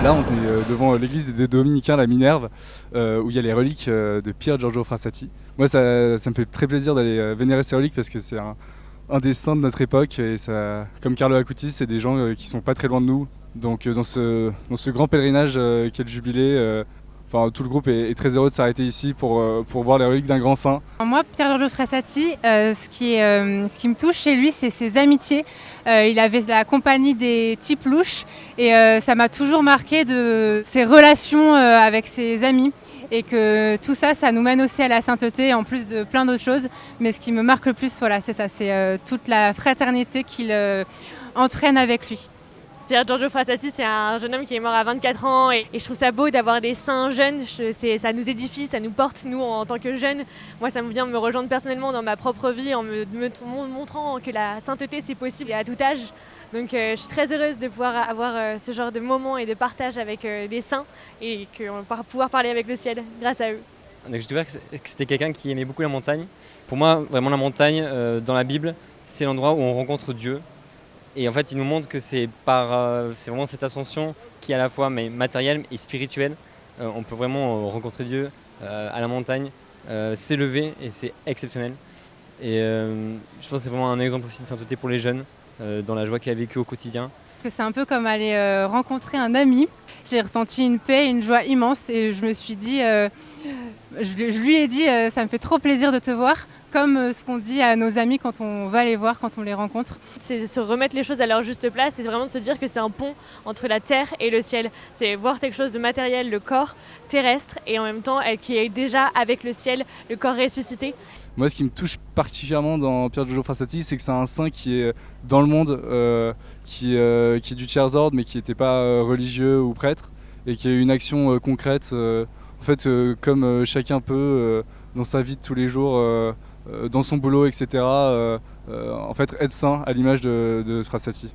Là, on est devant l'église des Dominicains, la Minerve, où il y a les reliques de Pier Giorgio Frassati. Moi, ça me fait très plaisir d'aller vénérer ces reliques parce que c'est un des saints de notre époque. Et ça, comme Carlo Acutis, c'est des gens qui sont pas très loin de nous. Donc, dans ce grand pèlerinage qu'est le Jubilé, tout le groupe est très heureux de s'arrêter ici pour voir les reliques d'un grand saint. Moi, Pier Giorgio Frassati, ce qui me touche chez lui, c'est ses amitiés. Il avait la compagnie des types louches et ça m'a toujours marqué de ses relations avec ses amis. Et que tout ça, ça nous mène aussi à la sainteté, en plus de plein d'autres choses. Mais ce qui me marque le plus, voilà, c'est ça, c'est toute la fraternité qu'il entraîne avec lui. Pier Giorgio Frassati, c'est un jeune homme qui est mort à 24 ans et je trouve ça beau d'avoir des saints jeunes. Ça nous édifie, ça nous porte, nous, en tant que jeunes. Moi, ça me vient me rejoindre personnellement dans ma propre vie en me montrant que la sainteté, c'est possible et à tout âge. Donc je suis très heureuse de pouvoir avoir ce genre de moments et de partage avec des saints et pouvoir parler avec le ciel grâce à eux. Donc, j'ai découvert que c'était quelqu'un qui aimait beaucoup la montagne. Pour moi, vraiment la montagne, dans la Bible, c'est l'endroit où on rencontre Dieu. Et en fait, il nous montre que c'est vraiment cette ascension qui est à la fois matérielle et spirituelle. On peut vraiment rencontrer Dieu à la montagne, s'élever et c'est exceptionnel. Et je pense que c'est vraiment un exemple aussi de sainteté pour les jeunes, dans la joie qu'il a vécue au quotidien. C'est un peu comme aller rencontrer un ami. J'ai ressenti une paix, une joie immense et je me suis dit, je lui ai dit, ça me fait trop plaisir de te voir, comme ce qu'on dit à nos amis quand on va les voir, quand on les rencontre. C'est se remettre les choses à leur juste place, c'est vraiment de se dire que c'est un pont entre la terre et le ciel. C'est voir quelque chose de matériel, le corps terrestre, et en même temps qui est déjà avec le ciel, le corps ressuscité. Moi, ce qui me touche particulièrement dans Pier Giorgio Frassati, c'est que c'est un saint qui est dans le monde, qui est du tiers ordre, mais qui n'était pas religieux ou prêtre, et qui a eu une action concrète, comme chacun peut dans sa vie de tous les jours, dans son boulot, etc. Être saint à l'image de Frassati.